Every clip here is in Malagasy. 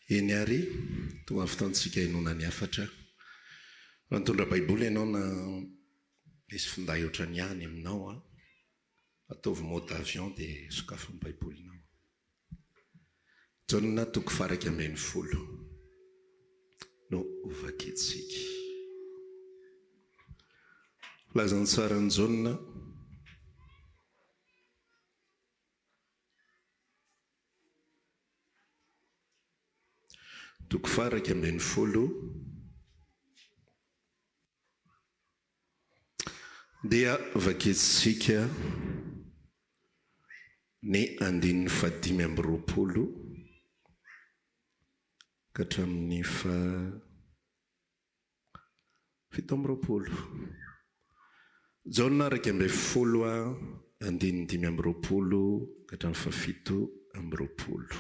Eny ary tonga fotoantsika inona ny afatra raha nitondra baiboly ianao na misy finday ohatrany ihany aminao a ataovy mode avion dia sokafo ny baibolinao. Jauna toko faraka ambin'ny folo no ovakitsika. Filazany tsara ny Jauna toko faraka ambin'ny folo dia vakitsika ny andininy fadimy amby roapolo ka hatramin'ny fito amby roapolo. Jauna araka amby folo andininy dimy amby roapolo ka hatramin'ny fafito amby roapolo.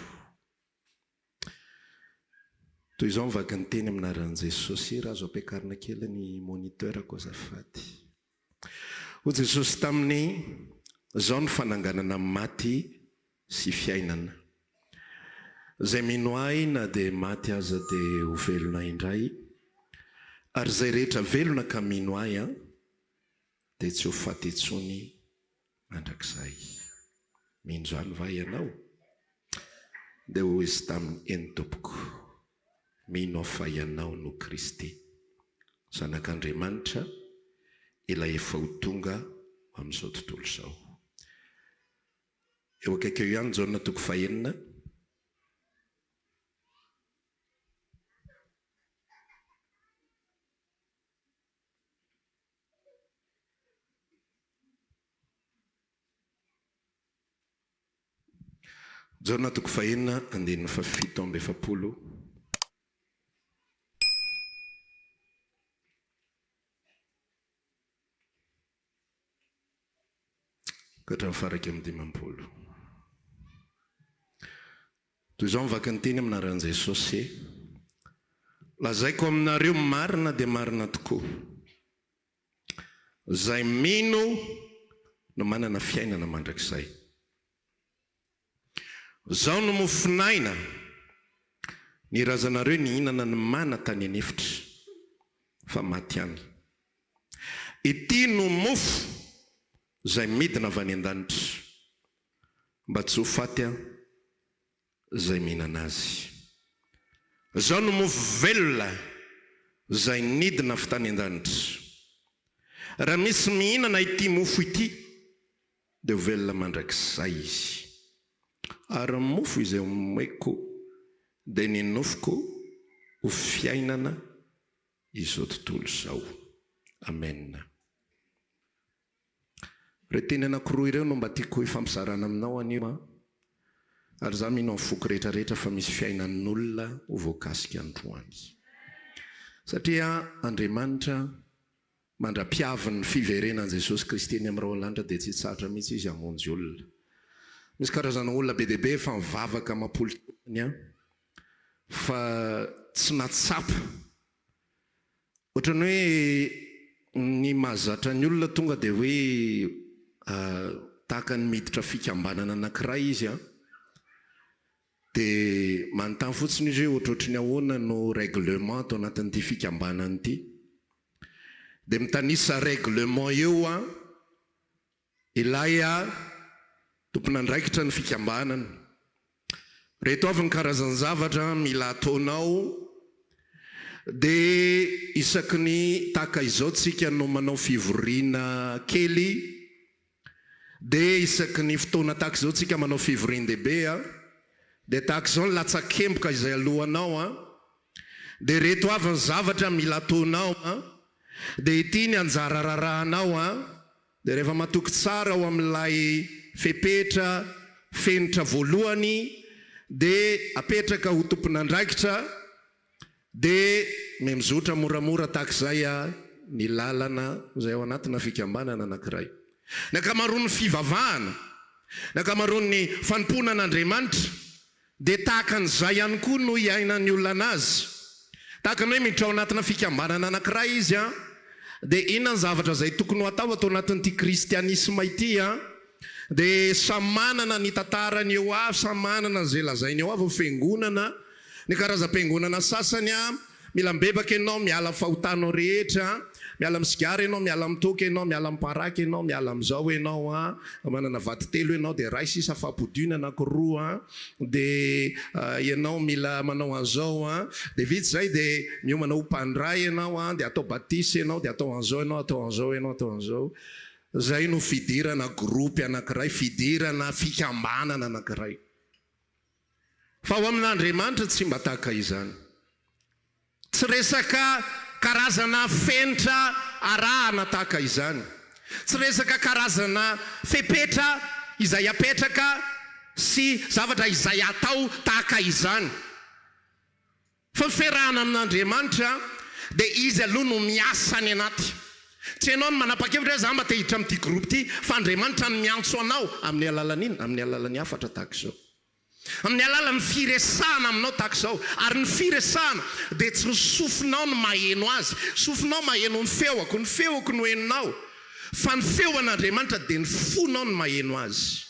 Toy izao mivaky ny teny aminaran'i Jesosy, raha azo ampiakarina kely ny moniteur ko azafady. Ho Jesosy taminy izao ny fananganana maty sy fiainana. Zay mino ahy na dia maty aza dia ho velona indray, ary zay rehetra velona ka mino ahy dia tsy ho faty intsony mandrakizay. Mino zany va ianao? Dia ho izy taminy eny tompoko, mino fa ianao no Kristy, zanak'Andriamanitra, ilay efa ho tonga amin'izao tontolo izao. Eo akaiky eo ihany Jauna toko fahaenina. Jauna toko fahaenina andininy fafito amby efapolo. Ka hatramin'ny faraka amin'ny dimampolo. Toy izao mivaky ny teny aminaran'i Jesosy, lazaiko aminareo marina dia marina tokoa, zay mino no manana fiainana mandrakizay. Zao no mofinaina ny razanareo ny hinana ny mana tany anefitra fa maty any. Ity no mofo zay midina avy any an-danitra, mba tsy ho faty zay mihinana azy. Zao no mofo velona zay nidina avy tany an-danitra. Raha misy mihinana ity mofo ity dia ho velona mandrakizay izy. Ary mofo izay omeko dia ny nofoko ho fiainana izao tontolo izao. Amen. Reteny anankiroa ireo no mba tiako hifampizarana aminao anio, ary za mino foko rehetrarehetra fa misy fiainan'olona ho voakasika androany. Satria Andriamanitra mandra-piavin'ny fiverenan'i Jesosy Kristy eny amin'ny raolanitra dia tsy tsatra mihitsy izy hamonjy olona. Misy karazana olona be dia be efa mivavaka mapolitany fa tsy natsapa. Ohatrany hoe ny mahazatra ny olona tonga dia hoe tahaka ny miditra fikambanana anankiray izy dia manontany fotsiny izy hoe ohatrohatry ny ahoana no règlement atao anatin'ity fikambanana ity, dia mitanisa règlement eo ilay tompona andraikitra ny fikambanana. Reheto avy ny karazany zavatra mila ataonao, dia isaky ny tahaka izao tsika no manao fivoriana kely, dia isaky ny fotoana tahaka izao tsika manao fivorian-dehibe, dia tahaka izao ny latsakemboka izay alohanao dia reheto avy ny zavatra mila ataonao dia ity ny anjara rarahanao dia rehefa matoky tsara ao amin'ilay fepetra fenitra voalohany dia apetraka ho tompona andraikitra, dia mizotra moramora tahak'izay ny lalana izay ao anatina fikambanana anankiray. Ny ankamaroan'ny fivavahana, ny ankamaroan'ny fanompoana an'Andriamanitra dia tahaka an'izay ihany koa no iainan'ny olona anazy. Tahaka ny hoe miditra ao anatina fikambanana anankiray izy dia inona ny zavatra izay tokony ho atao anatin'ity kristianisma ity dia samy manana ny tantarany eo avy, samy manana izay lazainy eo avy ny fiangonana, Ny karazam-piangonana sasany mila mbebaka ianao miala fahotanao rehetra, miala misigara ianao, miala mitoka ianao, miala miparaky ianao, miala amizao ianao manana vaty telo ianao dia ray sisa fapodina anankiroa dia ianao mila manao an'izao dia vitsy zay dia miomana ho mpandray ianao dia atao batisa ianao dia atao an'izao ianao, atao an'izao ianao, atao an'izao. Zay no fidirana gropy anankiray, fidirana fikambanana anankiray. Fa ao amin'Andriamanitra tsy mba tahaka izany. Tsy resaka karazana fenitra arahana tahaka izany. Tsy resaka karazana fepetra izay apetraka sy zavatra izay atao tahaka izany. Fa ferahana amin'Andriamanitra dia izy aloha no miasa any anaty. Tsy ianao no manapa-kevitra za mba te hiditra amin'ity groupe ity, fa Andriamanitra no miantso anao amin'ny alalan'iny, amin'ny alalan'ny hafatra tahaka izao. Amin'ny alalan'ny firesahana aminao tahaka izao. Ary ny firesahana dia tsy ny sofinao no maheno azy, sofinao maheno ny feoko no henonao, fa ny feon'Andriamanitra dia ny fonao no maheno azy.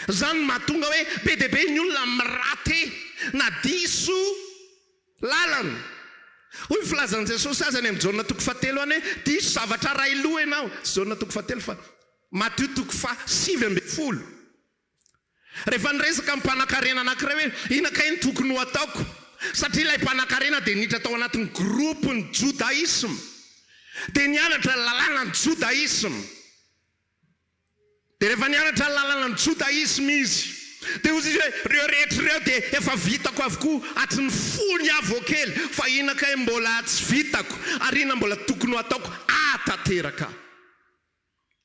Zany mahatonga hoe be dia be ny olona miraty na diso lalana. Hoy filazan'i Jesosy azy any amin'ny Jaona 7 any hoe diso zavatra ray loha ianao. Tsy Jaona 7 fa Matteo 7:20. Rehefa niresaka amin'ny mpanan-karena anankiray hoe inakay ny tokony ho ataoko, satria ilay mpanan-karena dia niditra tao anatin'ny gropy Judaisme, dia nianatra lalàna ny Judaisme. Dia rehefa nianatra lalàna ny Judaisme izy dia ozy izy hoe reo rehetra reo dia efa vitako avokoa aty ny fony avo kely, fa inakay mbola tsy vitako ary ina mbola tokony ho ataoko atateraka.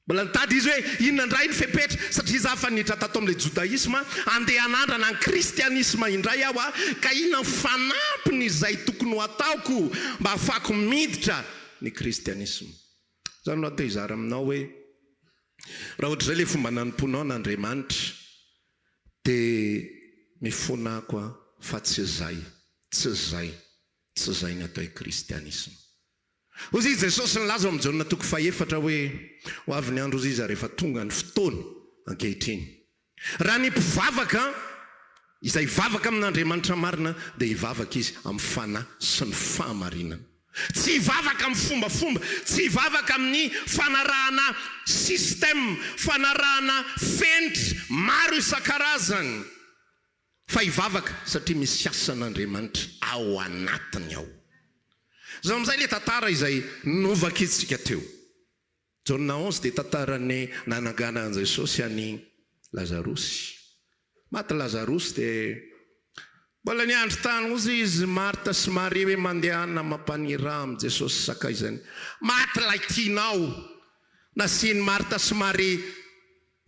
Mbola nitady izy hoe inona indray ny fepetra, satria za fa niditra tato amin'ilay Judaisme andeha hanandrana ny kristianisme indray aho ka inona fanampiny izay tokony ho ataoko mba ahafahako miditra ny kristianisme. Zany no atao izara aminao hoe raha ohatra izay le fomba nanimponao n'Andriamanitra dia mifonako fa tsy zay ny atao kristianisme. Ozy izy Jesosy nilaza amin'ny Jaona 4 hoe ho avy ny andro ozy izy rehefa tonga ny fotoana ankehitriny. Raha ny mpivavaka izay hivavaka amin'Andriamanitra marina dia hivavaka izy amin'ny fanahy sy ny fahamarinana. Tsy hivavaka amin'ny fombafomba, tsy hivavaka amin'ny fanarahana système, fanarahana fenitra maro isan-karazany, fa hivavaka satria misy asan'Andriamanitra ao anatiny ao. Zao amin'izay le tantara izay novaka isika teo. Jaona 11 dia tantarany nanangana an'i Jesosy any Lazarosy. Maty Lazarosy dia mbola niandry tany ozy izy Marta sy Maria hoe mandehana mampanira amin'ny Jesosy sakaizany. Maty lay tianao. Nasiany Marta sy Maria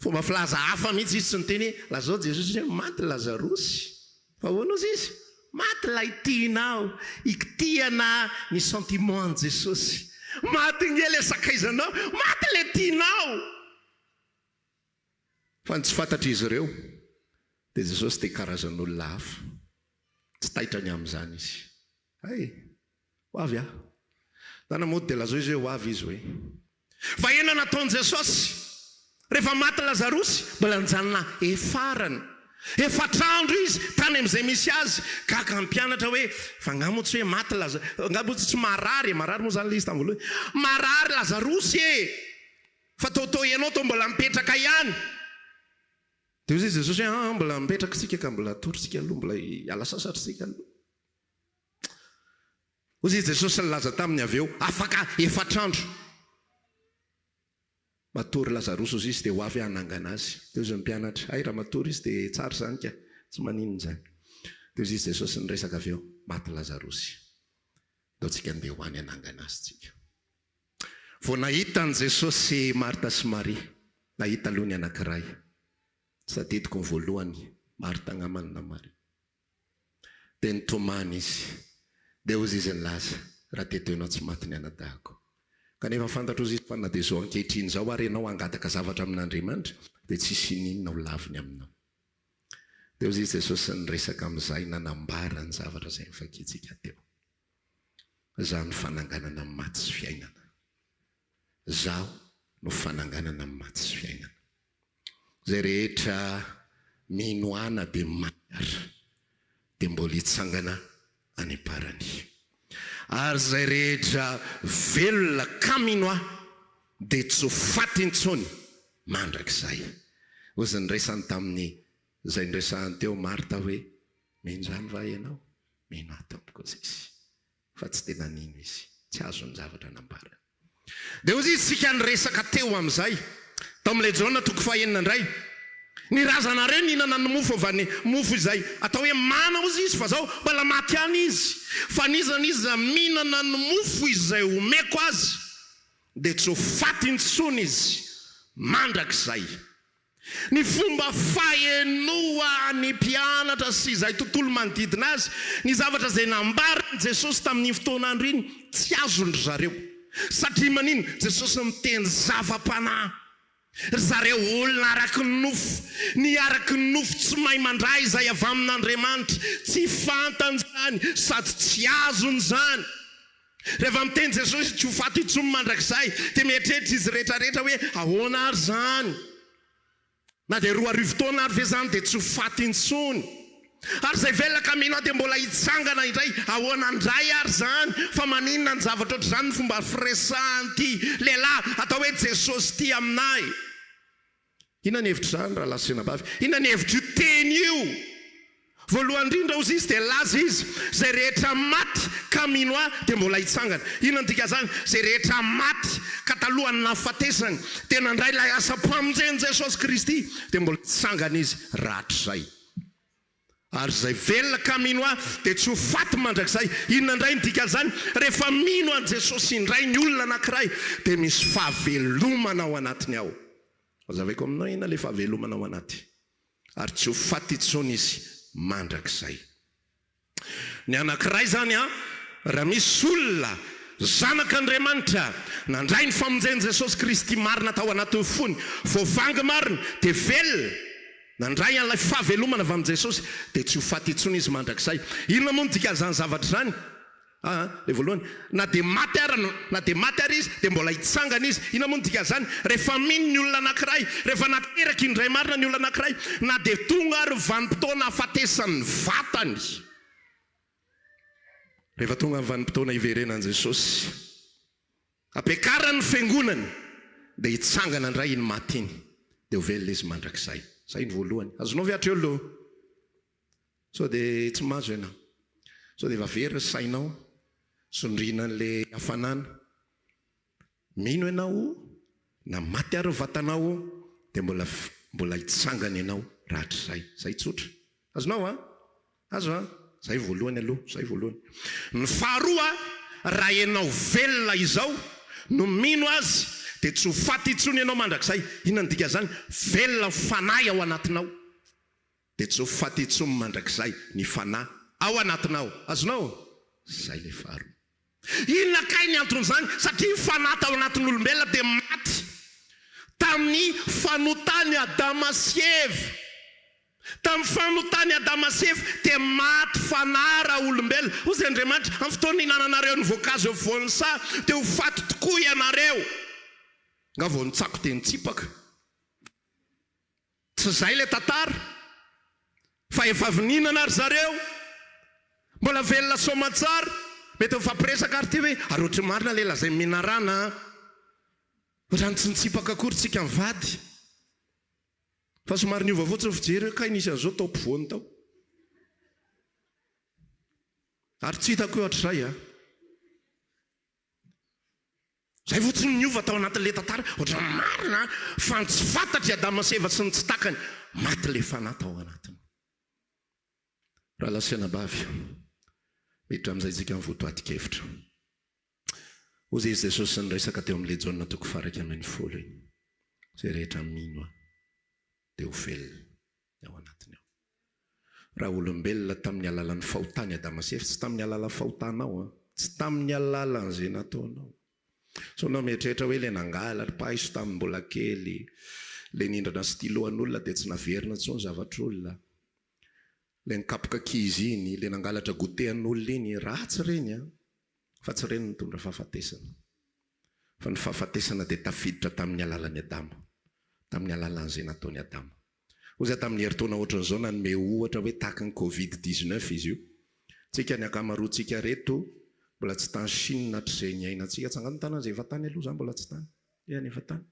fomba filaza hafa mihitsy izy tsy niteny lazao Jesosy hoe maty Lazarosy. Fa hoana ozy izy? Maty lay tianao, ikitiana ny sentiment Jesosy. Maty nge le sakaizanao, maty le tianao. Fa tsy fantatra izy ireo dia Jesosy dia karazan'olona hafa. Tsy tahitrany amin'izany izy. Ho avy nanamody dia lazao izy hoe ho avy izy hoe. Fa ena nataon'i Jesosy rehefa maty Lazarosy mbola nijanona efarana. Efatrandro izy tany amin'izay misy azy, kaka mpianatra hoe fa angamo tsy hoe maty Lazarosy, angamo tsy marary moa zany le izy tamin'ny voalohany. Marary Lazarosy fa tao ianao tao mbola mipetraka ihany. Dia ozy izy Jesosy hoe mbola mipetraka sika ka mbola atorytsika aloha, mbola hiala sasatra sika aloha. Ozy izy Jesosy nilaza taminy avy eo afaka efatrandro. Matory Lazarosy ozy izy dia ho avy hanangana azy. Dia ozy mpianatra raha matory izy dia tsara zany ka, tsy maninona zany. Dia ozy izy Jesosy niresaka avy eo maty Lazarosy. Dao tsika andeha ho any hanangana azy tsika. Vao nahita an' Jesosy Marta sy Maria, nahita aloha ny anankiray. Tsy tadidiko ny voalohany Marta angambany na Maria. Dia nitomany izy. Dia ozy izy nilaza raha teto ianao tsy maty ny anadahako. Kanefa fantatra ozy izy fa na dia zao ankehitriny zao ary ianao hangataka zavatra amin'Andriamanitra dia tsisy ninona ho laviny aminao. Dia ozy izy Jesosy niresaka amin'izay nanambara ny zavatra izay nifankitsika teo. Zaho no fananganana amin'ny maty sy fiainana. Zaho no fananganana amin'ny maty sy fiainana. Zay rehetra minoana dia mariara dia mbola hitsangana any parany. Ary zay rehetra velona kamino dia tsy ho faty intsony mandrakizay. Ozy nyresany tamin'ny zay nyresahany teo Marta hoe minjany va ianao? Mino ato kosa izy fa tsy tena nino izy, tsy azo ny zavatra nambarany. Dia ozy izy tsika nyresaka teo amin'izay tao amin'ilay Jaona 4:9 ny razanareo nihinana ny mofo avy ny mofo izay atao hoe mana ozy izy fa zao mbola maty any izy, fa nizana izy mihinana ny mofo izay omeko azy dia tsy ho faty intsony izy mandrakizay. Ny fomba fahenoa ny mpianatra sy izay tontolo manodidina azy, ny zavatra izay nambariny Jesosy tamin'ny fotoana andro iny tsy azony zareo, satria manino? Jesosy miteny zava-panahy. Zareo olona araky ny nofo, ny araky ny nofo tsy mahay mandray izay avy amin'Andriamanitra, tsy fantany zany sady tsy azony zany. Rehefa miteny Jesosy tsy ho faty intsony mandrakizay dia mieritreritra izy rehetrarehetra hoe ahoana ary zany? Na dia 2 arivo taona ary ve zany dia tsy ho faty intsony? Ary zay velona kamino dia mbola hitsangana indray ahoana andray ary zany? Fa maninona ny zavatra ohatr' zany ny fomba firesahan'ity lehilahy atao hoe Jesosy ty aminay? Inona ny hevitra zany raha lasenabavy? Inona ny hevitra io teny io? Voalohany indrindra ozy izy dia laza izy zay rehetra maty kamino dia mbola hitsangana. Inona ny dika zany? Zay rehetra maty ka talohany nahafatesany dia nandray ilay asa-pamonjeny Jesosy Kristy dia mbola hitsangana izy rahatrizay. Ary zay velona kamino dia tsy ho faty mandrakizay. Inona indray ny dika zany? Rehefa mino an Jesosy indray ny olona anankiray dia misy fahavelomana ao anatiny ao. Azavaiko aminao inona le fahavelomana ao anaty? Ary tsy ho faty intsony izy mandrakizay. Ny anankiray zany raha misy olona zanak'Andriamanitra nandray ny famonjeny Jesosy Kristy marina tao anaty fony, voavangy marina dia velona, nandray an'ilay fahavelomana avy amin'ny Jesosy dia tsy ho faty intsony izy mandrakizay. Inona moa ny dikan'izany zavatra zany? Le voalohany, na dia maty ary izy dia mbola hitsangana izy. Inona moa ny dikan'izany? Rehefa mino ny olona anankiray, rehefa nateraka indray marina ny olona anankiray, na dia tonga ary vanim-potoana hafatesan'ny vatany, rehefa tonga ny vanim-potoana hiverenan'i Jesosy, ampiakarany fiangonany, dia hitsangana indray iny maty iny dia ho velona izy mandrakizay. Zay ny voalohany. Azonao ve hatreo? So dia tsy mahazo ianao, so dia vavery sainao, sondrina an'le hafanana. Mino ianao na maty ary vatanao dia mbola hitsangana ianao rahatrizay. Zay tsotra. Azonao azo zay voalohany aloha, zay voalohany. Ny faharoa, raha ianao velona izao no mino azy dia tsy ho faty intsony ianao mandrakizay. Inona ny dika zany? Velona fanahy ao anatinao dia tsy ho faty intsony mandrakizay ny fanahy ao anatinao. Azonao? Zay le faharoa. Inona kay ny anton'izany? Satria ny fanahy tao anatin'ny olombelona dia maty tamin'ny fanotany Adama sy Eva. Tamin'ny fanotany Adama sy Eva dia maty fanahy raha olombelona. Ozy Andriamanitra amin'ny fotoana ihinananareo ny voankazo eo voan'ny saha dia ho faty tokoa ianareo. Nga vao nitsako dia nitsipaka. Tsy zay le tantara, fa efa avy nihinana ary zareo, mbola velona soamantsara. Mety mifampiresaka ary ty hoe ary ohatry marina le lazay minarana ohatrany tsy nitsipaka akory tsika mivady. Fa somary niova fotsiny fijery hoe kay nisy an'izao tao ampovoany tao. Ary tsy hitako hoe ohatr'izay zay fotsiny niova tao anatin'le tantara. Ohatra marina fa tsy fantatry Adama sy Eva sy ny tsy takany, maty le fanahy tao anatiny. Raha lasenabavy, miditra amin'izay tsika mivotoatin-kevitra. Ozy izy Jesosy nyresaka teo amin'le Jaona 4:10 iny. Zay rehetra mino dia ho velona ao anatiny ao. Raha olombelona tamin'ny alalan'ny fahotany Adama sy Eva, tsy tamin'ny alalan'ny fahotanao, tsy tamin'ny alalan'izay nataonao. So anao mieritreritra hoe le nangala ry paiso tamin'ny mbola kely, le nindrana styloan'olona dia tsy naverina intsony zavatr'olona. Le nikapoka kizy iny, le nangalatra gotehan'olona iny, ratsy reny fa tsy reny nitondra fahafatesana. Fa ny fahafatesana dia tafiditra tamin'ny alalan'ny Adama, tamin'ny alalan'izay nataony Adama. Ozy tamin'ny heritaona ohatran'izao nanome ohatra hoe tahaka ny Covid-19 izy io. Tsika ny akamaroantsika reto mbola tsy tany Chine hatrizay ny ainantsika. Tsangano tany an'izay efa tany aloha zany mbola tsy tany. Any efa tany.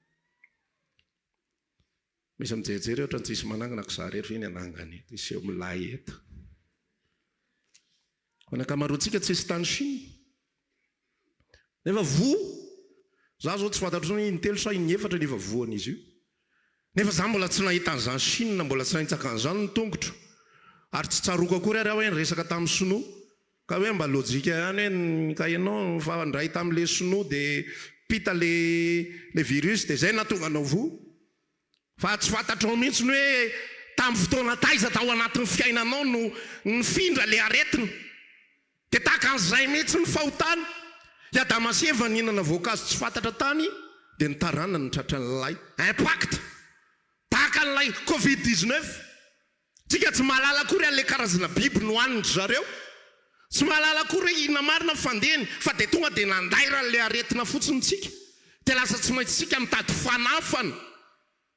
Misy mijery ohatra ny tsisy manangana kiza rery fe ny anangany eto iseho milay eto. Ho ny akamaroantsika tsisy tany Chine. Nefa voa. Za zao tsy fantatro hoe intelo sa inefatra nefa voan'izy io. Nefa za mbola tsy nahita an'izany Chine, mbola tsy nahitsaka an'izany ny tongotro. Ary tsy tsaroko akory ary hoe resaka tamin'ny sinoa. Ka hoe mba lojika ihany hoe ka ianao fa ndray tamin'le sinoa dia pita le virus dia zay nahatonga anao voa. Fa tsy fantatrao mihitsy hoe tamin'ny fotoana taiza tao anatin'ny fiainanao no nifindra le aretina. Dia tahaka an'izay mihitsy ny fahotana. Damaseva nihinana voankazo tsy fantatra tany dia nitarana ny tratran'ilay impact. Tahaka n'ilay Covid-19. Tsika tsy mahalala akory an'ilay karazana biby nohaniny zareo. Tsy mahalala akory hoe inona marina fandehany fa dia tonga dia nandaira le aretina fotsiny tsika. Dia lasa tsy maintsy tsika mitady fanafana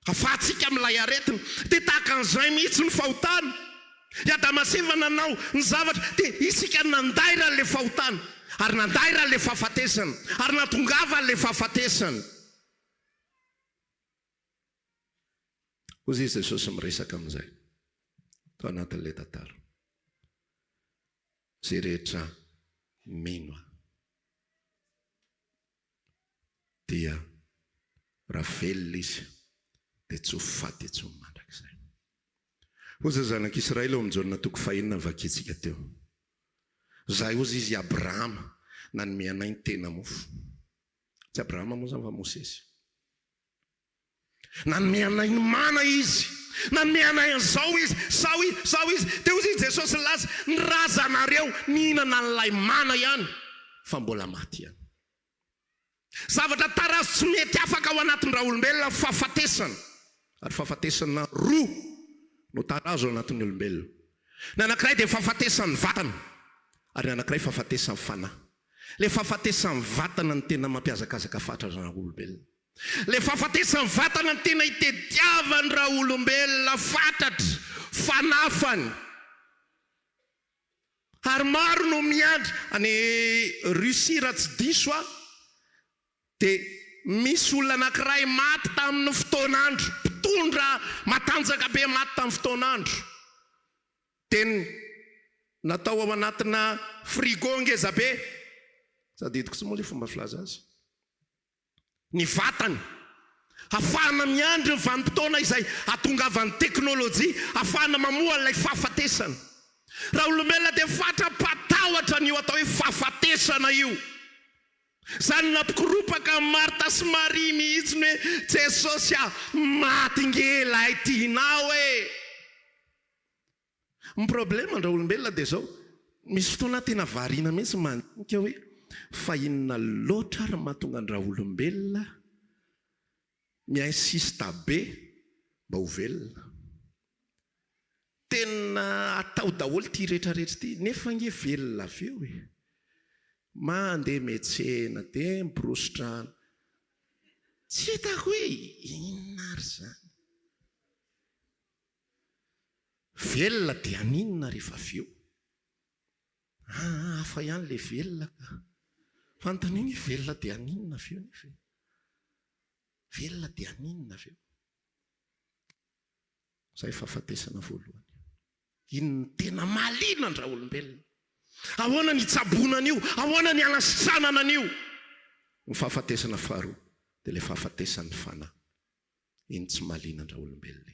afahantsika amin'ilay aretina. Dia tahaka an'izay mihitsy ny fahotana. Damaseva nanao ny zavatra dia isika nandaira le fahotana. Ary nandaira le fahafatesana. Ary natongava le fahafatesana. Ozy izy Jesosy miresaka amin'izay tao anatin'ilay tantara. Zay rehetra mino dia raha velona izy dia tsy ho faty tsy ho mandrakizay. Ozy zanak'Israely eo amin'ny jaonina toko 5 vakitsika teo. Zay ozy izy Abrahama nanome anay ny tena mofo. Tsy Abrahama moa zany fa Mosesy. Nanome anay ny mana izy. Nanome anay an'izao izy. Sao izy. Dia ozy izy Jesosy laza ny razanareo nihinana n'ilay mana ihany fa mbola maty ihany. Zavatra tarazo tsy mety afaka ao anatin'ny raha olombelona fahafatesana. Ary fahafatesana roa no tarazo ao anatin'ny olombelona. Ny anankiray dia fahafatesan'ny vatana. Ary anankiray fahafatesan'ny fanahy. Le fahafatesan'ny vatana ny tena mampiazakazaka fatra raha olombelona. Le fahafatesan'ny vatana ny tena itediavany raha olombelona fatratra, fanafany. Ary maro no miandry any Russie raha tsy diso dia misy olona anankiray maty tamin'ny fotoan'andro. Mpitondra matanjaka be maty tamin'ny fotoan'andro. Dia natao ao anatina frigo ngeza be. Sady hitako tsy moa le fomba filaza azy. Ny vatany afahana miandry ny vanim-potoana izay atongavan'ny teknôlôjia, afahana mamoa ilay fahafatesana. Raha olombelona dia fatra patahotra n'io atao hoe fahafatesana io. Zany nampikiropaka Marta sy Maria mihitsy hoe Jesosy maty ngela tianao e. Ny problema raha olombelona dia zao, misy fotoana tena variana mihitsy mandinika hoe fa inona loatra ary mahatonga ny raha olombelona miainsista be mba ho velona. Tena atao daholo ty rehetrarehetra ty nefa nge velona avy eo e. Mandeha metsena dia miborositrano. Tsy hitako hoe inona ary zany. Velona dia aninona rehefa avy eo. Hafa ihany le velona ka. Fanontaniana hoe velona dia aninona avy eo nefa. Velona dia aninona avy eo. Zay fahafatesana voalohany. Inona tena mahaliana ny raha olombelona. Ahoana ny itsabona an'io, ahoana ny anasitranana an'io. Ny fahafatesana faharoa dia le fahafatesan'ny fanahy. Iny tsy mahaliana ny raha olombelona.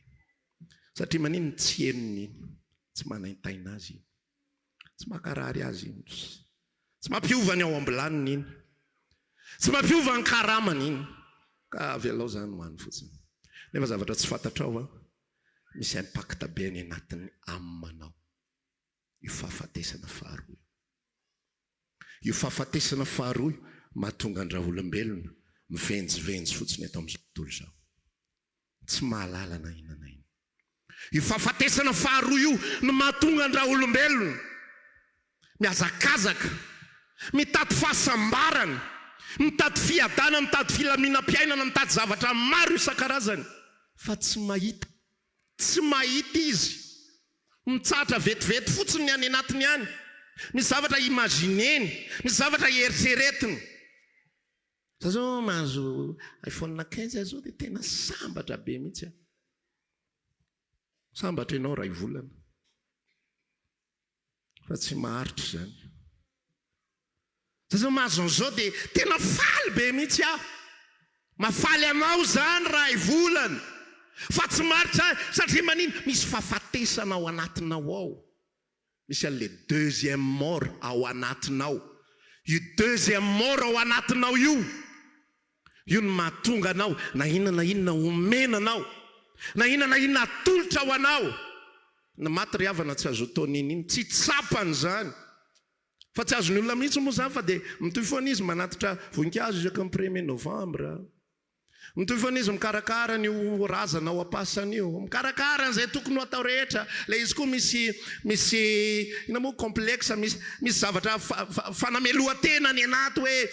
Satria manino tsy henony iny, tsy manaintaina azy iny, tsy makarary azy iny, tsy mampiova ny ao ambilaniny iny, tsy mampiova ny karamany iny. Ka avelao zany hoany fotsiny. Nefa zavatra tsy fantatrao misy impacta be any anatiny aminao. Io fahafatesana faharoa. Io fahafatesana faharoa mahatonga ny raha olombelona mivenjivenjy fotsiny atao amin'izao tontolo izao. Tsy mahalala na inona na inona. Io fahafatesana faharoa io no mahatonga ny raha olombelona miazakazaka, mitady fahasambarana, mitady fiadana, mitady filaminam-piainana, mitady zavatra maro isan-karazany fa tsy mahita tsy mahita izy mitsatra vetivety fotsiny any anatiny any. Misy zavatra imagineny, misy zavatra eritreretiny. Za zao mahazo iPhone 15 zao dia tena sambatra be mihitsy. Sambatra ianao ray volana. Fa tsy maharitra zany. Za zao mahazo an'izao dia tena faly be mihitsy aho. Mafaly anao zany ray volana. Fa tsy maharitra satria manino misy fahafatesana ao anatinao ao. Misy an'le deuxième mort ao anatinao. Io deuxième mort ao anatinao io. Io no mahatonga anao na inona omena anao. Na inona atolotra ao anao. Na maty ry havana tsy azo atao nini, tsy tsapany zany. Fa tsy azony olona mihitsy moa zany fa dia mitoy foana izy manatitra voninkazo isaky ny 1er novambra. Mitoy foana izy mikarakara ny razana ao am-pasany io. Mikarakara an'izay tokony ho atao rehetra. Le izy koa misy ina moa complexe, misy zavatra fanamelohan-tena ny anaty hoe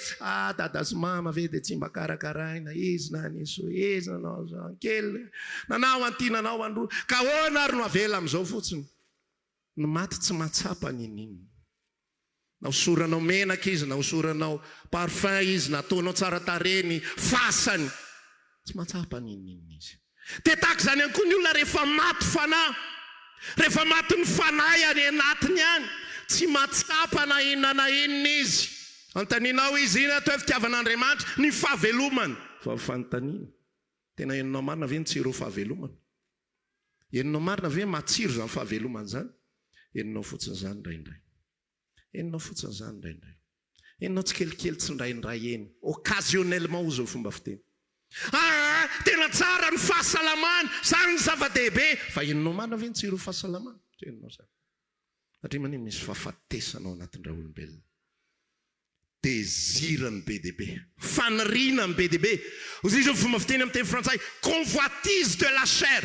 dada sy mama ve dia tsy mba karakaraina izy na niso izy nanao zankely nanao anty nanao andro ka hoana ary no avela amin'izao fotsiny. Ny maty tsy mahatsapa nininy. Na hosoranao menaka izy, na hosoranao parfum izy, na ataonao tsara tareny fasany, tsy mahatsapa nininy izy. Dia tahaka izany ihany koa ny olona rehefa maty fanahy. Rehefa maty ny fanahy any anatiny any, tsy mahatsapa na inona izy. Antaninao izy ina atao fitiavan'Andriamanitra ny fahavelomana. Fa fanontaniana. Tena henonao marina ve nitsiro fahavelomana? Henonao marina ve matsiro zany fahavelomana zany? Henonao fotsiny zany indraindray. Henonao fotsiny zany indraindray. Henonao tsy kelikely tsy indraindray eny. Occasionnellement ho zao fomba fiteny. Tena tsara ny fahasalamana, zany ny zava-dehibe. Fa henonao marina ve nitsiro fahasalamana? Henonao zany. Satria manino misy fahafatesana ao anatin'ny olombelona. Désirany be dia be, fanarinany be dia be. Hozy izy fomba fiteny amin'ny teny frantsay, convoitise de la chair.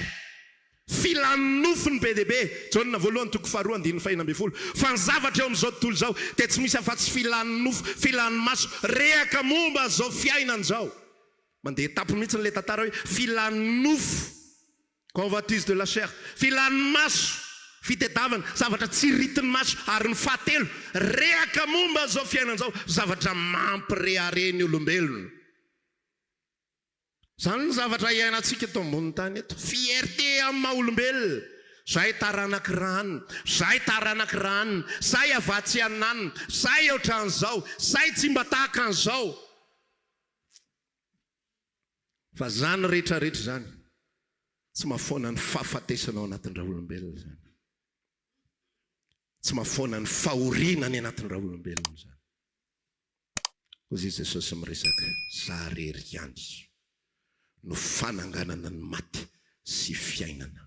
Filanofiny be dia be. Jaonina voalohany toko 2:4. Fa ny zavatra eo amin'izao tontolo izao dia tsy misy afa-tsy filanofo, filanomaso rehaka momba zao fiainana zao. Mandeha etapo mihitsy n'ilay tantara hoe filanofo, convoitise de la chair, filanomaso, fitadiavana, zavatra tsy ritin'ny maso. Ary ny fahatelo, rehaka momba zao fiainana zao, zavatra mampirehare ny olombelona. Zany ny zavatra iainantsika eto ambony tany eto. Fierté amin'ny maha olombelona. Zay taranak rano, zay taranak rano, zay avatsy ananina, zay ohatran'izao, zay tsy mba tahaka an'izao. Fa zany rehetrarehetra zany tsy mahafoana ny fahafatesana ao anatin'ny raha olombelona zany. Tsy mahafoana ny fahoriana ny anatin'ny raha olombelona zany. Hozy Jesosy miresaka, za rery ihany no fananganana ny maty sy fiainana.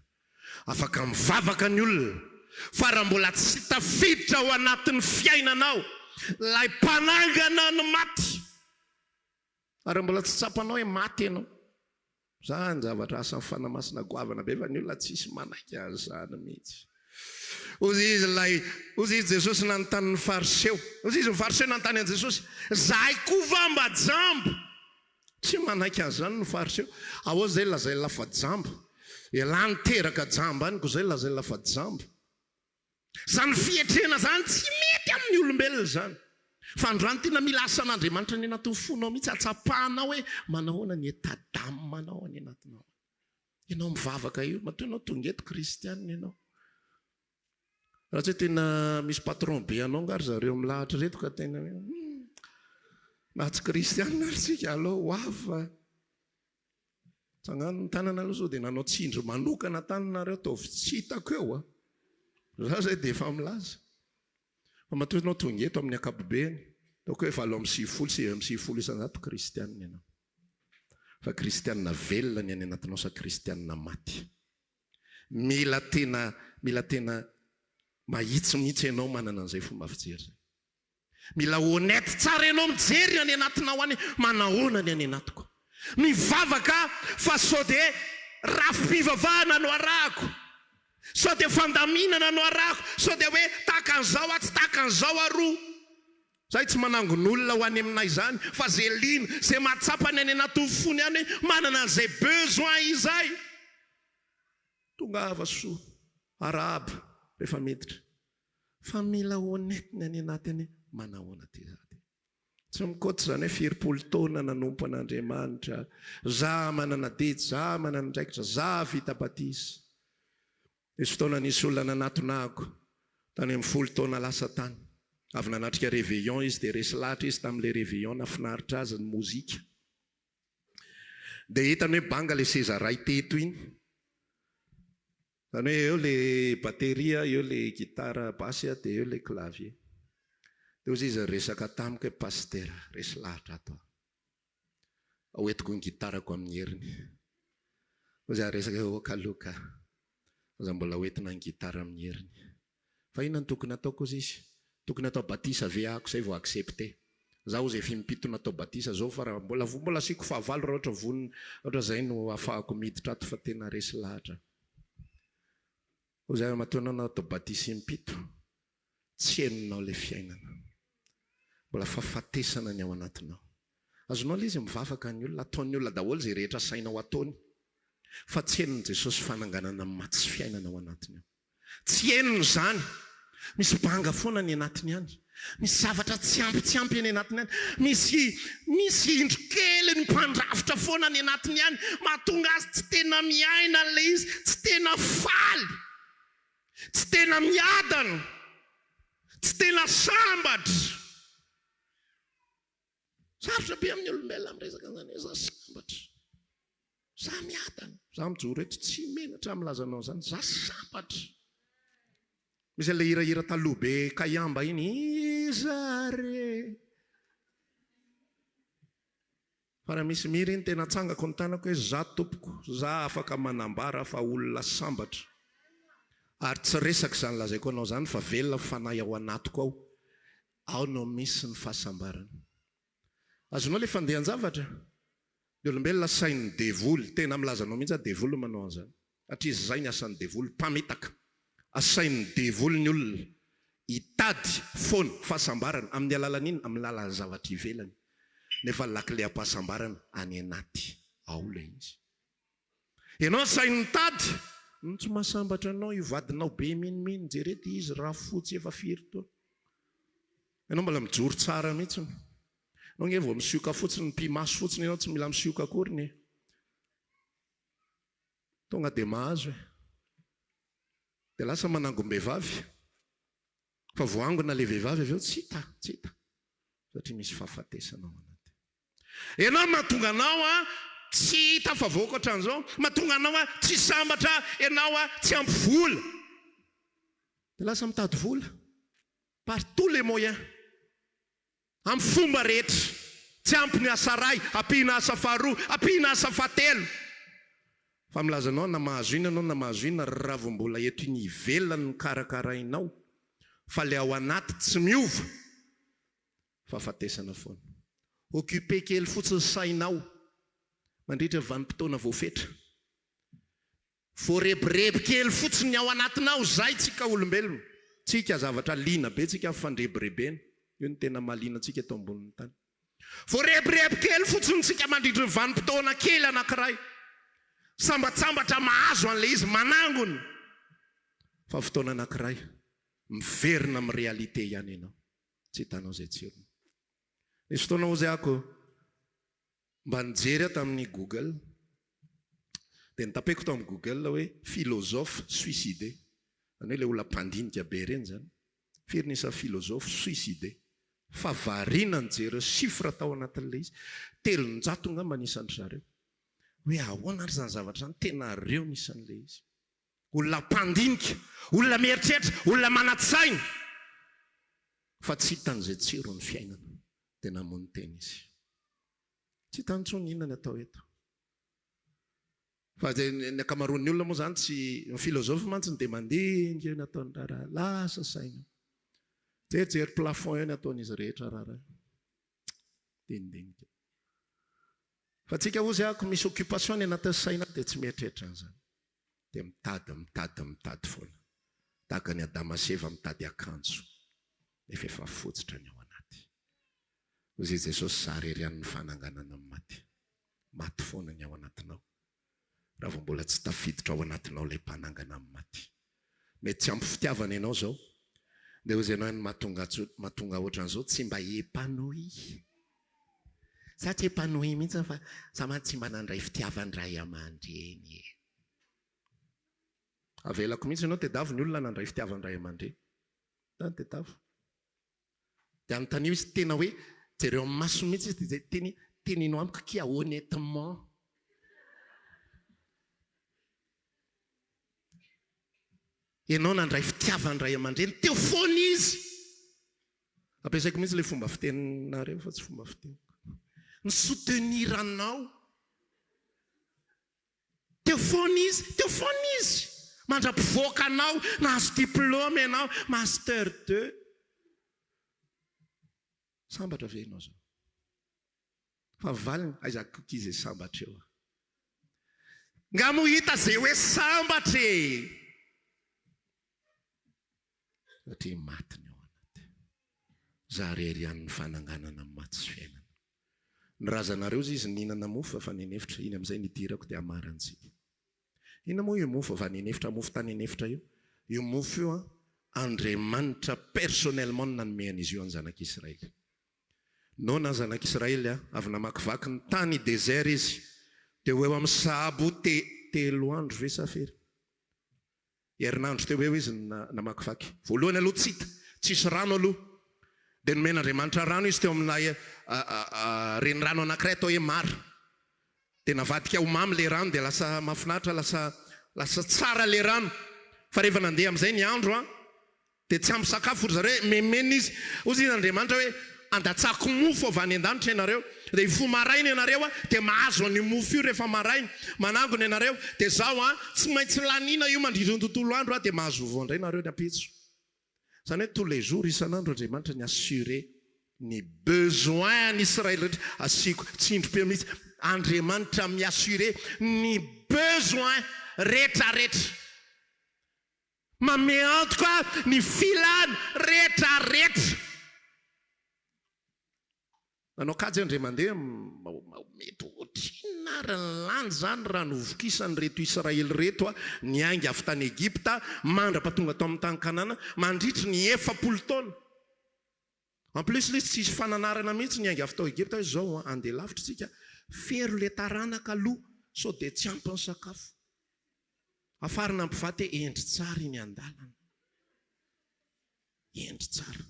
Afaka mivavaka ny olona, fa raha mbola tsy tafiditra ao anatin'ny fiainanao lay mpanangana ny maty, ary mbola tsy tsapanao hoe maty ianao. Zany zavatra asa fanamasina goavana be fa ny olona tsisy manaiky azy zany mihitsy. Hozy izy Jesosy nanontany ny fariseo. Hozy izy ny fariseo nanontany an Jesosy, zahay koa mba jambo? Tsy manaiky azy zany ny fariseo. Ahoa zay lazay lafa-jambo? Elany teraka jambo any ko zay lazay lafa-jambo. Zany fietrena zany tsy mety amin'ny olombelona zany. Fa androany tena mila asan'Andriamanitra ny anatin'ny fonao mihitsy, atsapahanao hoe manahoana ny etadamo manao any anatinao. Ianao mivavaka io, matoa ianao tonga eto kristianina ianao. Raha tsy tena misy patron be anao ngary zareo milahatra reto ka tena na tsy kristianina aritsika alao hoafa. Tsangano ny tanana aloha zao dia nanao tsindro manokana tananareo ataovy tsy hitako eo. Za zay dia efa milaza. Fa matoa ianao tonga eto amin'ny ankapobeny, taoko hoe 7 isanjato kristianina ianao. Fa kristianina velona ny any anatinao sa kristianina maty. Mila tena mahitsy mihitsy ianao manana an'izay fomba fijery. Mila honnête tsara ianao mijery any anatinao any, manahoana ny any anatiko. Mivavaka fa sao dia rafim-pivavahana no arahako, sao dia fandaminana no arahako, sao dia hoe tahaka an'izao aho tsy tahaka an'izao aroa. Zay tsy manangon'olona ho any aminay zany, fa zay lina, zay mahatsapa ny any anaty fony any, manana an'izay besoin izay. tongava soa araba rehefa miditra fa mila honetiny any anatiny manahoana ty zany tsy mikoatra zany hoe firimpolo taona nanompo an'Andriamanitra za manana didy za manana ndraikitra za vita batisa nisy fotoana nisy olona nanatonako tany amin'ny 10 taona lasa tany avy nanatrika réveillon izy dia resy lahatra izy tamin'ilay réveillon nafinaritra azy ny mozika dia hitany hoe banga le seza ray teto iny zany hoe eo le bateria eo le gitara basy dia eo le clavier dia ozy izy resaka tamiko hoe pasteur resy lahatra ato hoentiko ny gitarako amin'ny heriny ozy resaka kaloka za mbola hoentina ny gitara amin'ny heriny fa inona ny tokony ataoko ozy izy tokony atao batisa ve ako zay vao accepté za ozy efa impito natao batisa zao fa raha mbola siko fahavalo raha ohatra zay no afahako miditra ato fa tena resy lahatra ozy matoanao natao batisa impito tsy henonao le fiainana mbola fahafatesana ny ao anatinao azonao izy mivavaka ny olona ataon'ny olona daholo zay rehetra sainao ataony fa tsy henony Jesosy fananganana matsy fiainana ao anatiny ao tsy henony zany misy banga foana ny anatiny any misy zavatra tsy ampy any anatiny any misy indro kely ny mpandrafitra foana ny anatiny any mahatonga azy tsy tena miaina le izy tsy tena faly tsy tena miadana tsy tena sambatra sarotra be amin'ny olombelona miresaka zany hoe za sambatra za miadana za mijoro eto tsy menatra milazanao zany za sambatra misy le hirahira taloha be kayamba iny izare fa raha misy mira iny tena tsangako ny tanako hoe za tompoko za afaka manambara fa olona sambatra ary tsy resaka zany lazaiko anao zany fa velona fanahy ao anatiko ao no misy ny fahasambarana azonao le fandehan-javatra ny olombelona sain'ny devoly tena milazanao mihitsy devoly manao an'izany satria zay ny asan'ny devoly mpametaka asain'ny devoly ny olona hitady foana fahasambarana amin'ny alalan'iny amin'ny lalan'ny zavatra ivelany nefa lakile am-pahasambarana any anaty ao le izy ianao sain'ny tady tsy mahasambatra anao ivadinao be miniminy jerety izy raha fotsy efa firy taona ianao mbola mijoro tsara mihitsy anao nge vao misioka fotsiny ny mpimaso fotsiny ianao tsy mila misioka akory tonga dia mahazo dia lasa manangom-behivavy fa voangona le vehivavy avy eo tsy hita satria misy fahafatesanao anaty ianao mahatonga anao tsy hita fa voaka an'izao mahatonga anao tsy sambatra ianao tsy ampy vola dia lasa mitady vola partout les moyens amin'ny fomba rehetra tsy ampy ny asa ray ampihana asa faharoa ampihana asa fahatelo fa milazanao na mahazo ina anao na mahazo ina raha vao mbola eto iny ivelany ny karakarainao fa le ao anaty tsy miova fa fatesana foana occupé kely fotsiny sainao mandritra vanim-potoana voafetra voarebireby kely fotsiny ao anatinao zay tsika olombelona tsika zavatra liana be tsika fandrebirebena io ny tena mahaliana antsika eto ambonin'ny tany voarebireby kely fotsiny tsika mandritra ny vanim-potoana kely anankiray sambatsambatra mahazo an'le izy manangony fa fotoana anankiray miverina amin'ny réalité ihany ianao tsy hitanao zay tsirony nisy fotoana ozy ako mba nijery tamin'ny Google dia nitapeko tao amin'ny Google hoe philosophe suicidé zany hoe le olona mpandinika be reny zany firy nisa philosophe suicidé fa variana nijery chiffre tao anatin'le izy 300 ngamba nisan'ny zareo hoe ahoana ary zany zavatra zany tena reo nisan'le izy olona mpandinika olona mieritreritra olona manatsaina fa tsy hitan'izay tsiro ny fiainana dia namono teny izy tsy hitany tsony inona ny atao eto fa ny akamaroan'ny olona moa zany tsy ny philosophe mantsy dia mandinika eo ny ataony raharaha lasa saina jerijery plafond eo ny ataon'izy rehetra raharaha dindinika fa tsika ozy ako misy occupation ny anatin'ny saina dia tsy mieritreritra an'izany dia mitady foana tahaka ny Adama sy Eva mitady akanjo efa fotsitra ny ao anaty ozy i Jesosy zary ery an'ny fananganana amin'ny maty foana ny ao anatinao raha vao mbola tsy tafiditra ao anatinao ilay mpanangana amin'ny maty. Mety tsy ampy fitiavana ianao zao, dia hozy ianao ny mahatonga ohatran'izao tsy mba epanoui. Sa tsy epanoui mihitsy fa samany tsy mba nandray fitiavan-dray aman-dreny. Avelako mihitsy ianao tedavo ny olona nandray fitiavan-dray aman-dreny. Tany tedavo. Dia anontaniana izy tena hoe jereo amin'ny maso mihitsy izy dia teninao amiko kia honnêtement. Ianao nandray fitiavan-dray aman-dreny teo foana izy. Ampiasaiko mihitsy ilay fomba fiteninareo fa tsy fomba fiteniko. Ny soutenir anao. Teo foana izy. Mandra-pivoaka anao, nahazo diplôme ianao, master 2. Sambatra ve ianao zao? Fa valiny aizako kizy sambatra eo. Nga mo hita zay hoe sambatra e. Satria maty ny ao anaty. Zarery ihany ny fananganana amin'ny maty sy fiainana. Ny razanareo izy nihinana mofo fa nenefitra, iny amin'izay nidirako dia amarantsika. Ina moa io mofo fa nenefitra, mofo tanenefitra io. Io mofo io Andriamanitra personnellement nanomeny izy io any zanak'Israely. No na zanak'Israely avy namakivaky ny tany désert izy. Teo eo amin'ny sahabo telo andro ve safiry. Herinandro teo eo izy namakivaky. Voalohany aloha tsy hita, tsisy rano aloha. Dia nomen'Andriamanitra rano izy teo amin'ilay renirano anankiray atao hoe Mara. Dia navadika ho mamy le rano dia lasa mahafinaritra, lasa tsara le rano. Fa rehefa nandeha amin'izay ny andro dia tsy ampy sakafo ry zareo memena izy. Ozy izy Andriamanitra hoe andatsako mofo avy any an-danitra ianareo. Dia ifo maraina ianareo dia mahazo an'io mofo io rehefa maraina. Manangona ianareo dia zao tsy maintsy lanina io mandritra ny tontolo andro dia mahazo voandray ianareo ny ampitso. Zany hoe tous les jours isan'andro Andriamanitra ny assurer ny besoin ny Israely rehetra. Asiko tsindrom-peo mihitsy. Andriamanitra miassurer ny besoin rehetrarehetra. Mame antoka ny filany rehetrarehetra. Nanao kajy andre mandeha mety ohatrina rany zany raha novokisany reto Israely reto ny aingy avy tany Egypta mandrapatonga tao amin'ny tany Kanana mandritry ny 7 taona. En plus le tsisy fananarana mihitsy ny aingy avy tao Egypta hoe zao andeha lavitra tsika fero le taranaka aloha sao dia tsy ampy ny sakafo. Afarina ampivate endry tsara iny andalana. Endry tsara.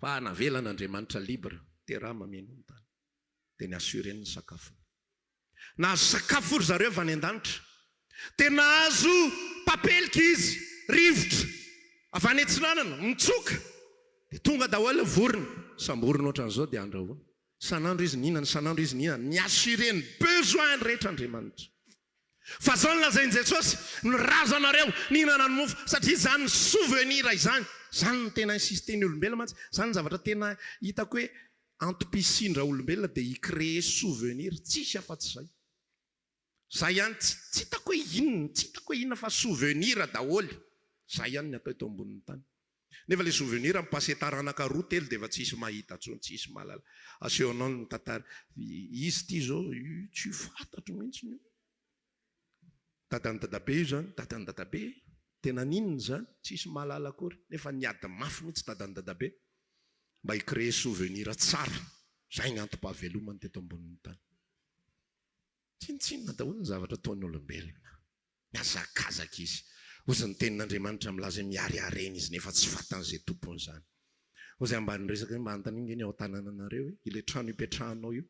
Fa navelan'Andriamanitra libre dia raha mameno ny tany. Dia ny assuré ny sakafo. Nahazo sakafo ry zareo avy any an-danitra. Dia nahazo papelika izy, rivotra. Avy any antsinanana, mitsoka. Dia tonga daholo vorona. Samborona ohatran'izao dia andrahoana. Sanandro izy nihinana, ny assuré ny besoin rehetra Andriamanitra. Fa zao nolazainy Jesosy ny razanareo nihinana ny mofo satria izany ny souvenir izany. Zany ny tena insisteny olombelona mantsy. Zany ny zavatra tena hitako hoe antom-pisindra olombelona dia hicréer souvenir. Tsisy afa-tsy izay. Zay ihany tsy hitako hoe inona fa souvenir daholy. Zay ihany ny atao eto ambonin'ny tany. Nefa le souvenir ampase taranaka roa telo dia efa tsisy mahita tsony, tsisy mahalala. Asehonao ny tantara. Izy ty zao tsy fantatro mihitsy io. Dadan'ny dadabe io zany, dadan'ny dadabe. Tena ninona zany, tsisy mahalala akory. Nefa niady mafy mihitsy dadan'ny dadabe. Mba hicréer souvenir tsara. Zay ny antom-pahavelomany teto ambonin'ny tany. Tsinotsinona daholo ny zavatra ataon'ny olombelona. Miazakazaka izy. Ozy ny tenin'Andriamanitra milaza miariarena izy nefa tsy fantan'izay tompony zany. Ozy ambany resaka mba antaningany ao tanànanareo hoe ile trano ipetrahanao io.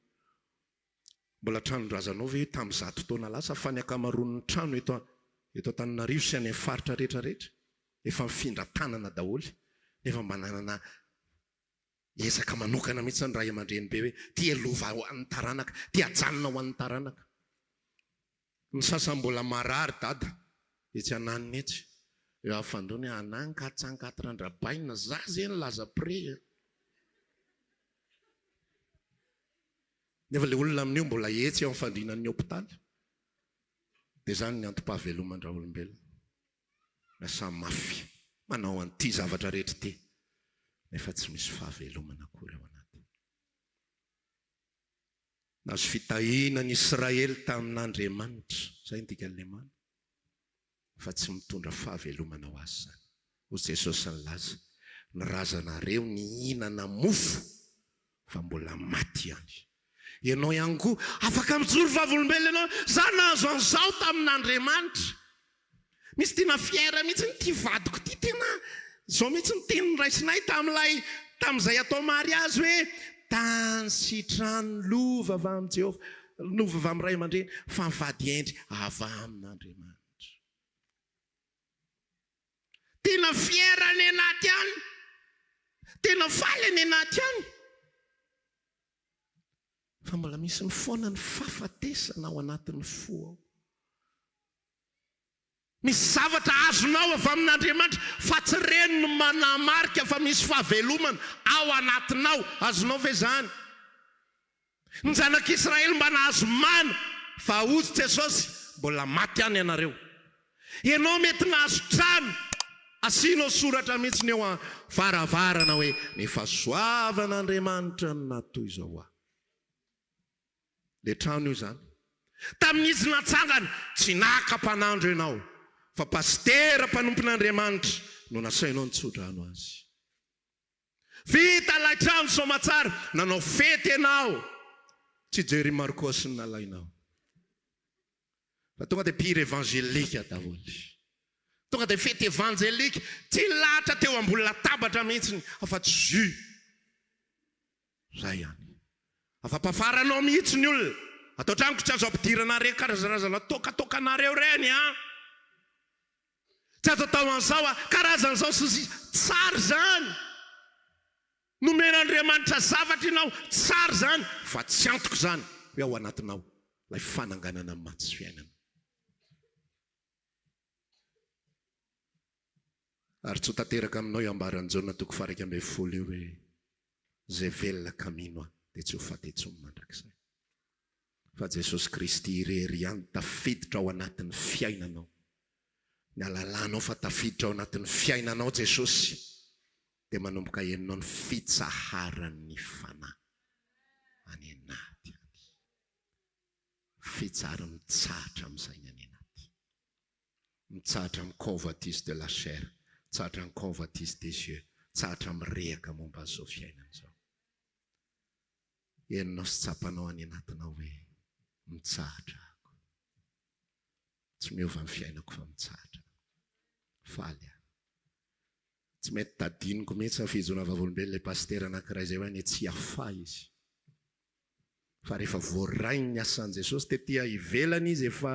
Mbola tranondrazanao ve tamin'ny 100 taona lasa fa ny akamaroan'ny trano eto Antananarivo sy any faritra rehetrarehetra efa mifindra tanana daholo. Nefa mba nanana ezaka manokana mihitsy ny ray aman-dreny be hoe tia lova ho an'ny taranaka, tia ajanona ho an'ny taranaka. Ny sasany mbola marary dada. Etsy ananiny etsy. Eo afandrony anany 480 baina za zeny laza pré. Nefa le olona amin'io mbola etsy ao fandrinan'ny hôpitaly. Dia zany ny antom-pahavelomandra olombelona. Lasa mafy. Manao an'ity zavatra rehetra ty. Nefa tsy misy fahavelomana akory ao anatiny. nazo fitahiana ny Israely tamin'Andriamanitra, zay ny dikany marina, fa tsy mitondra fahavelomana ho azy zany. Hoy Jesosy ny laza, ny razanareo ny hinana mofo fa mbola maty ihany. Ianao ihany koa afaka mijoro vavolombelona ianao, zany nahazo an'izao tamin'Andriamanitra. Misy tena fiera mihitsy ny ty vadiko ty, tena zao mihitsy ny tenin'ny raisinay tamin'izay atao mariazy hoe tany sitrano lova avy amin'ny Jehova, lova avy amin'ny ray aman-dreny, fa mivady endry avy amin'Andriamanitra. Tena fiera ny anaty any, tena faly ny anaty any, fa mbola misy ny foana ny fahafatesana ao anatin'ny fo ao. Misy zavatra azonao avy amin'Andriamanitra fa tsy reny no manamarika fa misy fahavelomana ao anatinao. Azonao ve zany? Ny zanak'Israely mba nahazo mana, fa hozy Jesosy mbola maty any ianareo. Ianao mety nahazo trano, asianao soratra mihitsy ny eo varavarana hoe ny fahasoavan'Andriamanitra no natoy izao aho. Le trano io zany. Tamin'izy natsangana tsy naka-panandro ianao, fa pastera mpanompon'Andriamanitra no nasainao nitsodrano azy. Vita lay trano somatsara, nanao fety ianao, tsy Jerry Marcos ny nalainao, fa tonga dia pire évangélika daholo. Tonga dia fety évangélika, tsy lahatra teo ambony latabatra mihitsy, afa-tsy jus. Zay ihany. Afa-pafaranao mihitsy ny olona. Atao traniko tsy azo ampidiranareo karazana tokatokanareo reny a. Tsy azo atao an'izao a, karazan'izao tsara zany. Nomen'Andriamanitra zavatra ianao, tsara zany, fa tsy antoko zany hoe ao anatinao lay fananganana matsy fiainana. Ary tsy ho tanteraka aminao iambaran'ny Jaona 4:10 io hoe zay velona camino dia tsy ho fatetsomy mandrakizay. Fa Jesosy Kristy irery ihany tafiditra ao anatin'ny fiainanao. Ny alalanao fa tafiditra ao anatin'ny fiainanao Jesosy, dia manomboka henonao ny fitsaharan'ny fanahy any anaty. Fitsara mitsahatra amin'izay ny any anaty. Mitsahatra amin'ny convoitise de la chair, mitsahatra amin'ny convoitise des yeux, mitsahatra mirehaka momba an'izao fiainana izao. Henonao sy tsapanao any anatinao hoe mitsahatra ako. Tsy miova amin'ny fiainako fa mitsahatra. Faly aho. Tsy mety tadiniko mihitsy afijona vavolombelona ilay pastera anankiray izay hoe ny tsy afay izy. Fa rehefa voarainy ny asan'i Jesosy tetỳ ivelany izy efa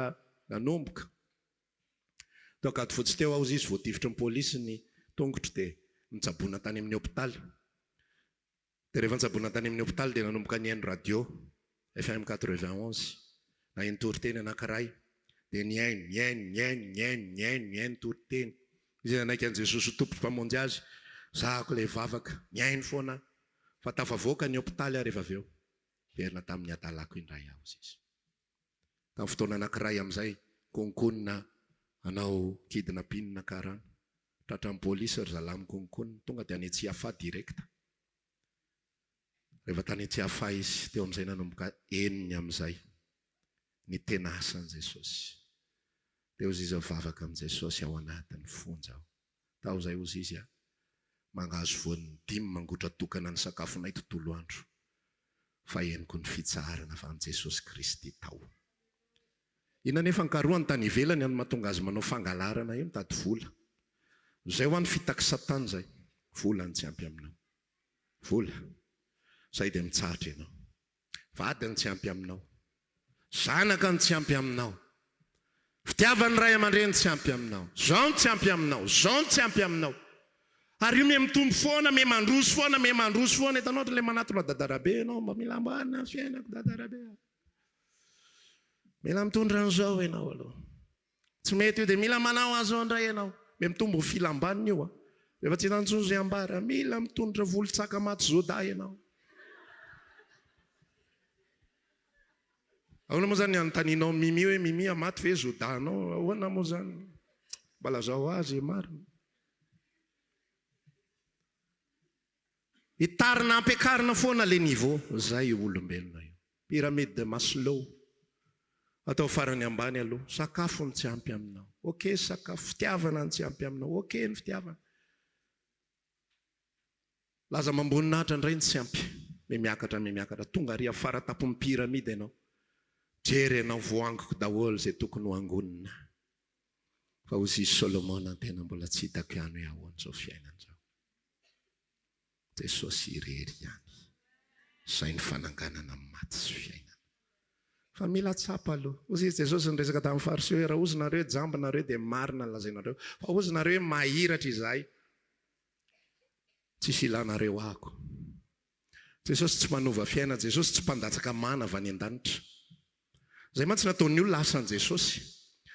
nanomboka. Toakato fotsy teo aho izy voatifitry ny pôlisy ny tongotry dia nitsaboana tany amin'ny hôpitaly. Dia rehefa nitsaboana tany amin'ny hôpitaly dia nanomboka ny haino radio FM 91 na haino toriteny anankiray. Dia ny haino toriteny. Izy anaiky an'i Jesosy ho tompo mpamonjy azy, zahako ilay vavaka, mihaino foana, fa tafavoaka ny hôpitaly rehefa avy eo. Verina tamin'ny adalako indray aho izy. Tamin'ny fotoana anankiray amin'izay, konkonina anao kidnapping karana. Tratran'ny pôlisy ry zalahy konkonina, tonga dia any Tsiafa direkta. Rehefa tany Tsiafa izy, teo amin'izay nanomboka eniny amin'izay ny tena asan'i Jesosy. Teo izy vavaka amin'i Jesosy ao anatin'ny fonja ao. Tao izay ozy izy mangazo voan'ny 5 mangotra tokana ny sakafonay tontolo andro. Fa henoko ny fitsaharana fa amin'i Jesosy Kristy tao. Ina nefa ny karohany tany ivelany any mahatonga azy manao fangalarana io mitady vola. Zay ho an'ny fitaky Satana zay. Vola ny tsy ampy aminao. Vola. Zay dia mitsahatra ianao. Vady ny tsy ampy aminao. Zanaka ny tsy ampy aminao. Fitiavan'ny ray aman-dreny tsy ampy aminao. Zao tsy ampy aminao. Zao tsy ampy aminao. Ary io me mitombo foana, me mandroso foana, me mandroso foana. Hitanao ohatran'ilay manatona dadarabe ianao, mba mila ambana fiainako dadarabe. Mila mitondra an'izao ianao aloha. Tsy mety io dia mila manao an'izao indray ianao. Me mitombo filambanina io. Rehefa tsy nantsonzo ambara, mila mitondra volontsaka maty zoda ianao. Ahoana moa zany anontanianao Mimi hoe Mimi amaty ve zodanao? Ahoana moa zany? Mbala zao azy marina. Hitarina ampiakarina foana le niveau. Zay olombelona io. pyramide de Maslow. Atao farany ambany aloha, sakafo ny tsy ampy aminao. Okey, sakafo, fitiavana ny tsy ampy aminao. Okey ny fitiavana. Laza mamboninahitra indray ny tsy ampy. Miakatra, tonga ary afara tapon'ny pyramide ianao. Jery ianao voangoko daholo zay tokony ho angonina. Fa hozy Solomona tena mbola tsy hitako ihany hoe ahoana zao fiainana zao. Jesosy irery ihany. Zay ny fananganana amin'ny maty sy fiainana. Fa mila tsapa aloha. Hozy Jesosy nyresaka tamin'ny fariseo hoe raha ozy nareo jambonareo dia marina ny lazainareo. Fa ozy nareo mahiratra izahay. Tsisy ilanareo ako. Jesosy tsy manova fiainana, Jesosy tsy mpandatsaka mana avy any an-danitra. Zay mantsy nataon'ny olona lasan Jesosy.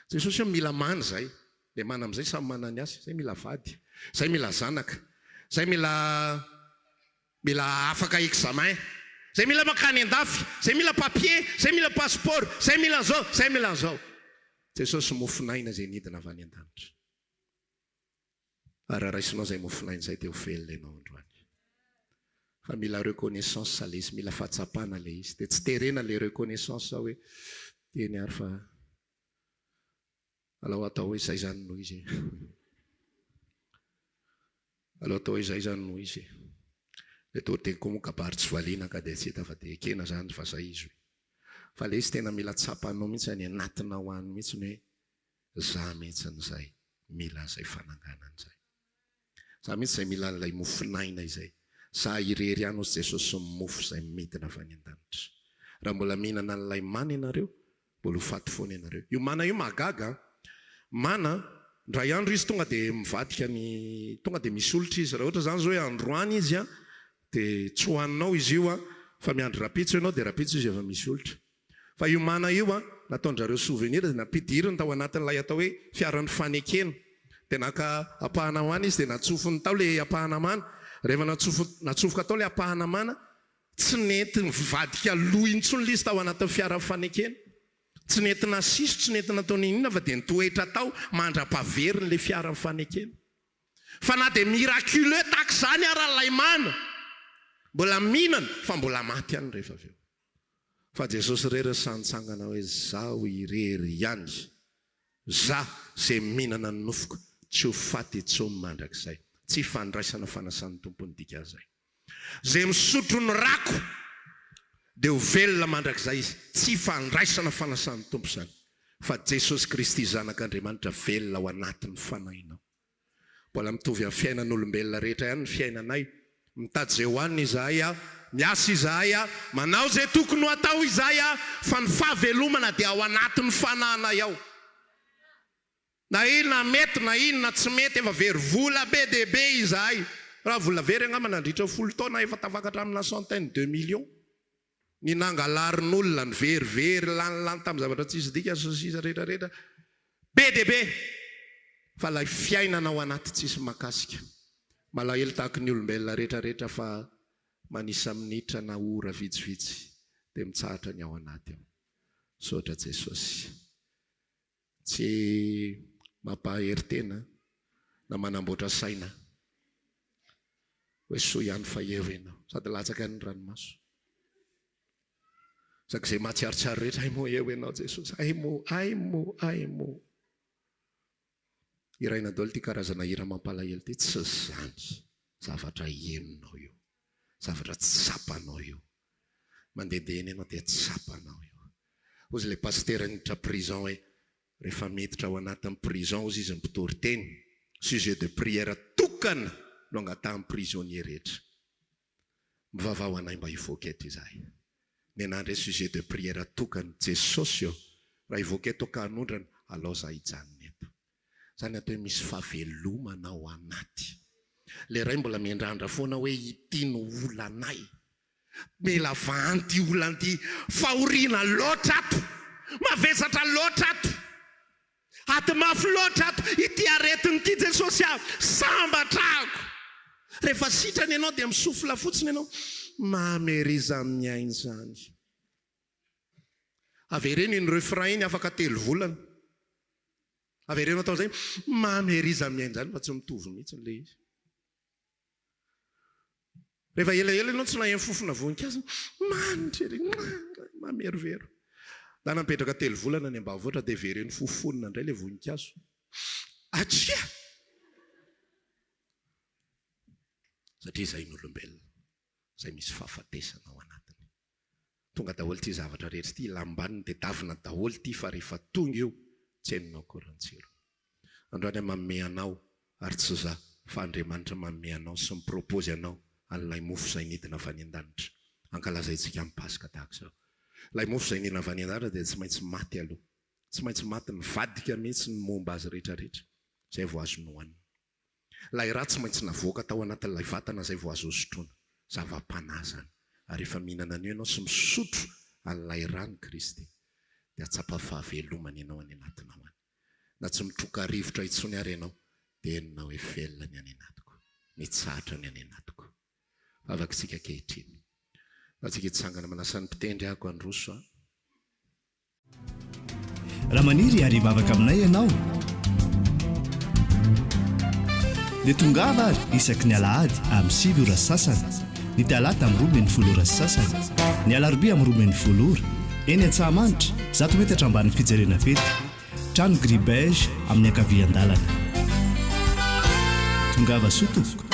Jesosy io mila mana zay. Dia mana amin'izay samy manany azy. Zay mila vady. Zay mila zanaka. Zay mila afaka examen. Zay mila makany andafy. Zay mila papier. Zay mila passeport. Zay mila zao. Zay mila zao. Jesosy mofinaina zay nidina avy any an-danitra. Ary raisinao zay mofinaina zay dia ho velona ianao androany. Fa mila reconnaissance sa le izy, mila fahatsapana le izy. Dia tsy terena le reconnaissance sa hoe teny ary fa alao atao hoe izay zany noho izy. Alao atao hoe izay zany noho izy. Dia toa teny koa moa kabary tsy valiana ka dia tsy hita fa dia kena zany fa zay izy. Fa le izy tena mila tsapanao mihitsy any anatina ho any mihitsy ny hoe za mihitsy n'izay mila izay fananganana izay. Za mihitsy izay mila n'ilay mofinaina izay. Za irery ihany hozy Jesosy ny mofo izay midina avy any an-danitra. Raha mbola mihinana n'ilay mana ianareo, mbola ho faty foana ianareo. Io mana io mahagaga. Mana, ndray andro izy tonga dia mivadika ny tonga dia misy olitra izy. Raha ohatra zany zao hoe androany izy a, dia tsy hohaninao izy io a, fa miandry rapitso ianao dia rapitso izy efa misy olitra. Fa io mana io a, nataondrareo souvenir dia nampidiriny tao anatin'ilay atao hoe fiaran'ny fanekena. Dia naka apahana ho any izy dia natsofony tao le apahana mana. Rehefa natsofoka tao le apahana mana, tsy nety mivadika loha intsony izy tao anatin'ny fiaran'ny fanekena. Tsy nentina siso, tsy nentina tao ninina fa dia nitoetra tao mandra-paveriny le fiaran'ny fanekena. Fa na dia miraculeux tahaka izany ara-lay mana. Mbola mihinana fa mbola maty ihany rehefa avy eo. Fa Jesosy rery santsangana hoe zaho irery ihany. Za izay mihinana ny nofoko, tsy ho faty intsony mandrakizay. Tsy fandraisana fanasan'ny tompony dika zay. Zay misotro ny rako dia ho velona mandrakizay izy. Tsy fandraisana fanasan'ny tompo izany. Fa Jesosy Kristy zanak'Andriamanitra velona ao anatin'ny fanahinao. Mbola mitovy amin'ny fiainan'olombelona rehetra ihany ny fiainanay. Mitady izay hoanina izahay a, miasa izahay a, manao izay tokony ho atao izahay a, fa ny fahavelomana dia ao anatin'ny fananay ao. Na inona mety, na inona tsy mety, efa very vola be dia be izahay. Raha vola very angamba nandritra 10 taona efa tafakatra amina centaine 2 millions. Ny nangalarin'olona ny verivery lanilany tamin'ny zavatra tsisy dika sosisa rehetrarehetra. Be dia be. Fa ilay fiainana ao anaty tsisy makasika. Malahelo tahaka ny olombelona rehetrarehetra fa manisa minitra na ora vitsivitsy dia mitsahatra ny ao anaty ao. Sotra Jesosy. Tsy mampahery tena na manamboatra saina hoe soa ihany fa eo ianao sady latsaka ny ranomaso. Sak'izay mahatsiarotsiaro rehetra mo eo ianao Jesosy. Aimo. Iraina daholo ty karazana hira mampalahelo ty tsy zany. Zavatra henonao io. Zavatra tsapanao io. Mandendeheny ianao dia tsapanao io. Ozy le pasteur niditra prison hoe rehefa miditra ao anatin'ny prison ozy izy mipitory teny. Sujet de prière tokana no angatahan'ny prisonnier rehetra. Mivavao anay mba hivoaketo izahay. Ny anandre sujet de prière tokana Jesosy io. Raha hivoaketo ka hanondrana alao za hijanona eto. Zany atao hoe misy fahavelomana ao anaty. Le ray mbola miandrandra foana hoe ity no olanay. Mila vanty olanty fahoriana loatra ato. Mavesatra loatra ato. Aty mafy loatra ato. Ity aretin'ity Jesosy aho sambatrako. Rehefa sitrany ianao dia misofla fotsiny ianao. Mameriza amin'ny ainy zany. Avereny ny refrain iny afaka 3 volana. Avereny atao zay mameriza amin'ny ainy zany fa tsy mitovy mihitsy le izy. rehefa elaela ianao tsy nahay fofona voninkazo manitry mamerovero da napetraka 3 volana ny ambavoatra dia vereny fofonina indray le voninkazo atria satria izay n'olombelona izay misy fahafatesana ao anatiny tonga daholo ty zavatra rehetra ty lambaniny dia davina daholo ty fa rehefa tonga io tsy hainonao korantsiro androany manome anao ary tsy za fa Andriamanitra manome anao sy mipropôzy anao an'ilay mofo izay nidina avy any an-danitra ankalazaintsika amin'ny Pasika tahaka izao. Ilay mofo izay nidina avy any an-danitra dia tsy maintsy maty aloha, tsy maintsy maty nivadika mihitsy ny momba azy rehetrarehetra izay vao azo nohanina. Ilay raha tsy maintsy navoaka tao anatin'ilay vatana izay vao azo hosotroana, zava-panazana. Ary efa mihinana an'io ianao sy misotro an'ilay rano Kristy dia atsapa fahavelomana ianao any anatinao any. Na tsy mitroka rivotra intsony ary ianao dia henonao hoe velona ny any anatiko, mitsahatra ny any anatiko. Afaka kehitriny. Atsika hitsangana manasany mpitendry ako androso. Raha maniry ary mavaka aminay ianao dia tongava ary isaky ny alahady amin'ny 7 ora sasany, ny talata amin'ny 12 ora sasany, ny alarobia amin'ny 12 ora, eny Antsahamanitra 100 metatra ambanin'ny fijerena fety, trano Gribege amin'ny ankavian-dalana. Tongava soto.